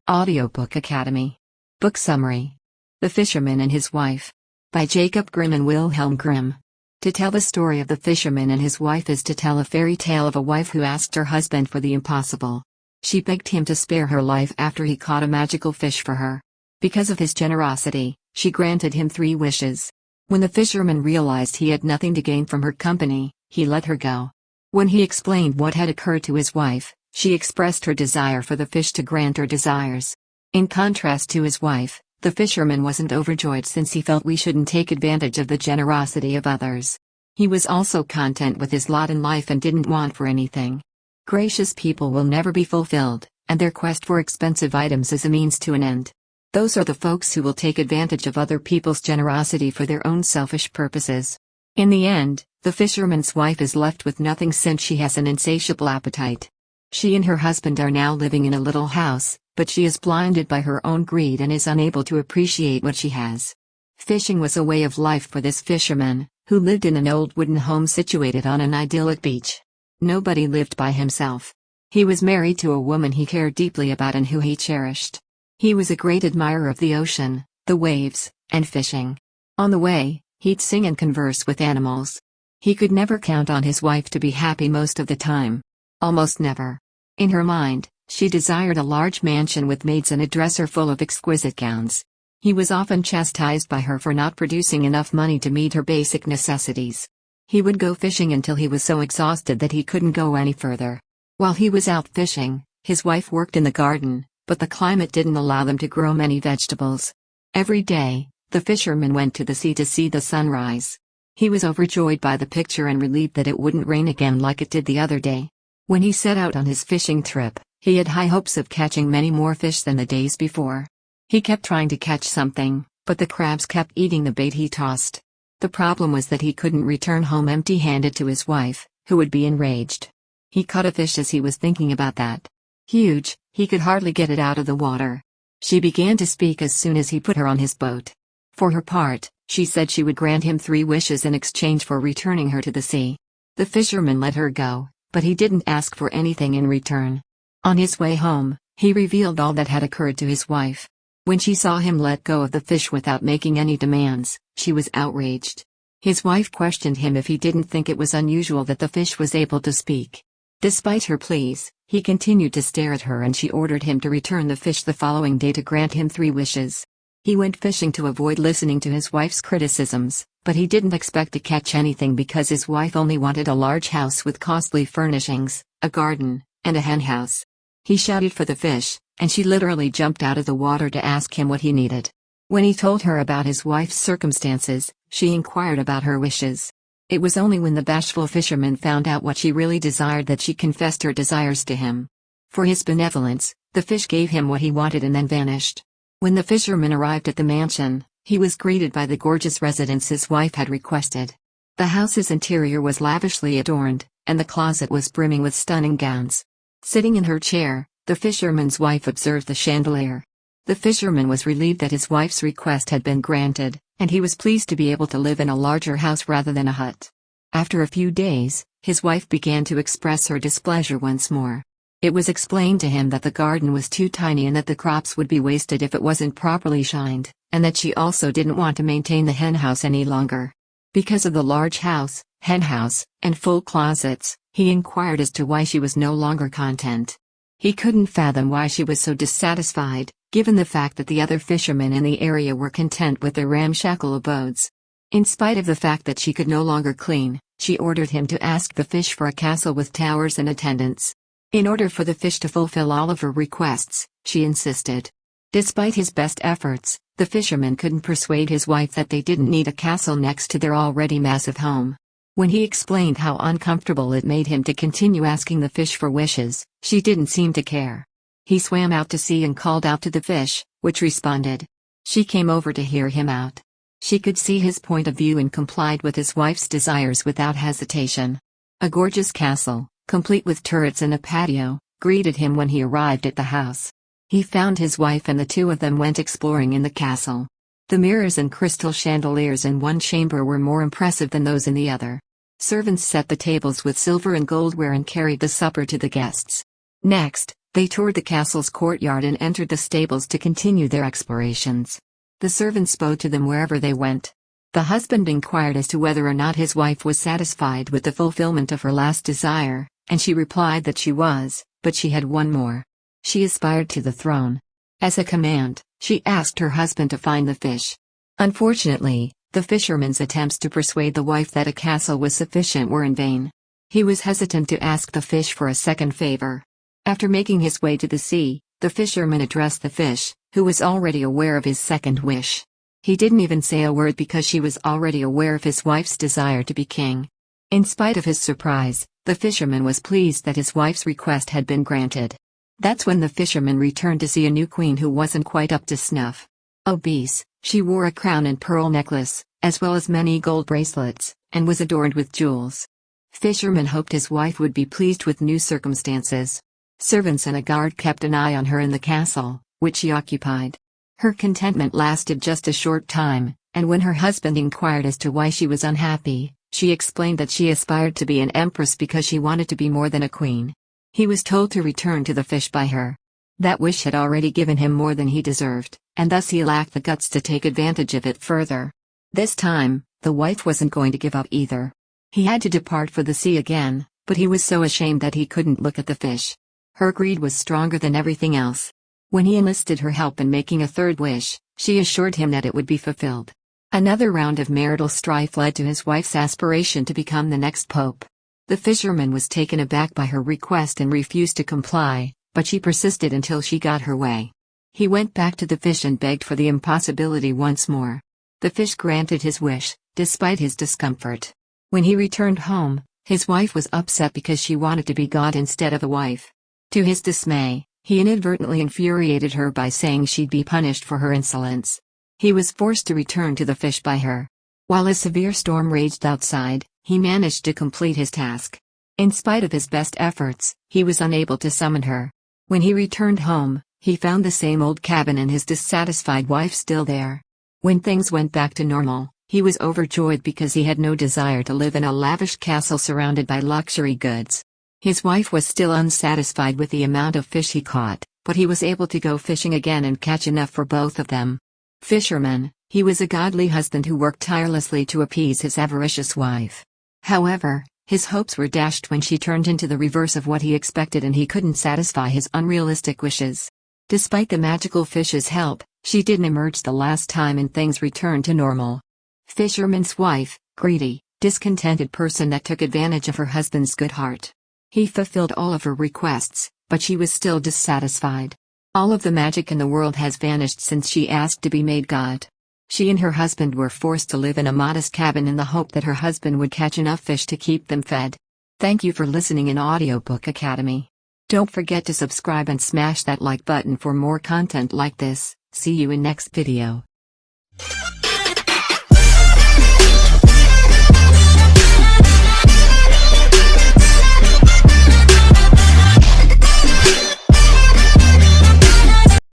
Audiobook Academy. Book Summary. The Fisherman and His Wife. By Jacob Grimm and Wilhelm Grimm. To tell the story of the fisherman and his wife is to tell a fairy tale of a wife who asked her husband for the impossible. She begged him to spare her life after he caught a magical fish for her. Because of his generosity, she granted him 3 wishes. When the fisherman realized he had nothing to gain from her company, he let her go. When he explained what had occurred to his wife, she expressed her desire for the fish to grant her desires. In contrast to his wife, the fisherman wasn't overjoyed since he felt we shouldn't take advantage of the generosity of others. He was also content with his lot in life and didn't want for anything. Gracious people will never be fulfilled, and their quest for expensive items is a means to an end. Those are the folks who will take advantage of other people's generosity for their own selfish purposes. In the end, the fisherman's wife is left with nothing since she has an insatiable appetite. She and her husband are now living in a little house, but she is blinded by her own greed and is unable to appreciate what she has. Fishing was a way of life for this fisherman, who lived in an old wooden home situated on an idyllic beach. Nobody lived by himself. He was married to a woman he cared deeply about and who he cherished. He was a great admirer of the ocean, the waves, and fishing. On the way, he'd sing and converse with animals. He could never count on his wife to be happy most of the time. Almost never. In her mind, she desired a large mansion with maids and a dresser full of exquisite gowns. He was often chastised by her for not producing enough money to meet her basic necessities. He would go fishing until he was so exhausted that he couldn't go any further. While he was out fishing, his wife worked in the garden, but the climate didn't allow them to grow many vegetables. Every day, the fisherman went to the sea to see the sunrise. He was overjoyed by the picture and relieved that it wouldn't rain again like it did the other day. When he set out on his fishing trip, he had high hopes of catching many more fish than the days before. He kept trying to catch something, but the crabs kept eating the bait he tossed. The problem was that he couldn't return home empty-handed to his wife, who would be enraged. He caught a fish as he was thinking about that. Huge, he could hardly get it out of the water. She began to speak as soon as he put her on his boat. For her part, she said she would grant him 3 wishes in exchange for returning her to the sea. The fisherman let her go, but he didn't ask for anything in return. On his way home, he revealed all that had occurred to his wife. When she saw him let go of the fish without making any demands, she was outraged. His wife questioned him if he didn't think it was unusual that the fish was able to speak. Despite her pleas, he continued to stare at her and she ordered him to return the fish the following day to grant him 3 wishes. He went fishing to avoid listening to his wife's criticisms, but he didn't expect to catch anything because his wife only wanted a large house with costly furnishings, a garden, and a henhouse. He shouted for the fish, and she literally jumped out of the water to ask him what he needed. When he told her about his wife's circumstances, she inquired about her wishes. It was only when the bashful fisherman found out what she really desired that she confessed her desires to him. For his benevolence, the fish gave him what he wanted and then vanished. When the fisherman arrived at the mansion, he was greeted by the gorgeous residence his wife had requested. The house's interior was lavishly adorned, and the closet was brimming with stunning gowns. Sitting in her chair, the fisherman's wife observed the chandelier. The fisherman was relieved that his wife's request had been granted, and he was pleased to be able to live in a larger house rather than a hut. After a few days, his wife began to express her displeasure once more. It was explained to him that the garden was too tiny and that the crops would be wasted if it wasn't properly shined, and that she also didn't want to maintain the henhouse any longer. Because of the large house, henhouse, and full closets, he inquired as to why she was no longer content. He couldn't fathom why she was so dissatisfied, given the fact that the other fishermen in the area were content with their ramshackle abodes. In spite of the fact that she could no longer clean, she ordered him to ask the fish for a castle with towers and attendants. In order for the fish to fulfill all of her requests, she insisted. Despite his best efforts, the fisherman couldn't persuade his wife that they didn't need a castle next to their already massive home. When he explained how uncomfortable it made him to continue asking the fish for wishes, she didn't seem to care. He swam out to sea and called out to the fish, which responded. She came over to hear him out. She could see his point of view and complied with his wife's desires without hesitation. A gorgeous castle, complete with turrets and a patio, greeted him when he arrived at the house. He found his wife and the 2 of them went exploring in the castle. The mirrors and crystal chandeliers in one chamber were more impressive than those in the other. Servants set the tables with silver and goldware and carried the supper to the guests. Next, They toured the castle's courtyard and entered the stables to continue their explorations. The servants bowed to them wherever they went. The husband inquired as to whether or not his wife was satisfied with the fulfillment of her last desire, and she replied that she was, but she had one more. She aspired to the throne. As a command, she asked her husband to find the fish. Unfortunately, the fisherman's attempts to persuade the wife that a castle was sufficient were in vain. He was hesitant to ask the fish for a second favor. After making his way to the sea, the fisherman addressed the fish, who was already aware of his second wish. He didn't even say a word because she was already aware of his wife's desire to be king. In spite of his surprise, the fisherman was pleased that his wife's request had been granted. That's when the fisherman returned to see a new queen who wasn't quite up to snuff. Obese, she wore a crown and pearl necklace, as well as many gold bracelets, and was adorned with jewels. Fisherman hoped his wife would be pleased with new circumstances. Servants and a guard kept an eye on her in the castle, which she occupied. Her contentment lasted just a short time, and when her husband inquired as to why she was unhappy, she explained that she aspired to be an empress because she wanted to be more than a queen. He was told to return to the fish by her. That wish had already given him more than he deserved, and thus he lacked the guts to take advantage of it further. This time, the wife wasn't going to give up either. He had to depart for the sea again, but he was so ashamed that he couldn't look at the fish. Her greed was stronger than everything else. When he enlisted her help in making a third wish, she assured him that it would be fulfilled. Another round of marital strife led to his wife's aspiration to become the next pope. The fisherman was taken aback by her request and refused to comply, but she persisted until she got her way. He went back to the fish and begged for the impossibility once more. The fish granted his wish, despite his discomfort. When he returned home, his wife was upset because she wanted to be God instead of a wife. To his dismay, he inadvertently infuriated her by saying she'd be punished for her insolence. He was forced to return to the fish by her. While a severe storm raged outside, he managed to complete his task. In spite of his best efforts, he was unable to summon her. When he returned home, he found the same old cabin and his dissatisfied wife still there. When things went back to normal, he was overjoyed because he had no desire to live in a lavish castle surrounded by luxury goods. His wife was still unsatisfied with the amount of fish he caught, but he was able to go fishing again and catch enough for both of them. Fisherman, he was a godly husband who worked tirelessly to appease his avaricious wife. However, his hopes were dashed when she turned into the reverse of what he expected and he couldn't satisfy his unrealistic wishes. Despite the magical fish's help, she didn't emerge the last time and things returned to normal. Fisherman's wife, greedy, discontented person that took advantage of her husband's good heart. He fulfilled all of her requests, but she was still dissatisfied. All of the magic in the world has vanished since she asked to be made God. She and her husband were forced to live in a modest cabin in the hope that her husband would catch enough fish to keep them fed. Thank you for listening in Audiobook Academy. Don't forget to subscribe and smash that like button for more content like this. See you in next video.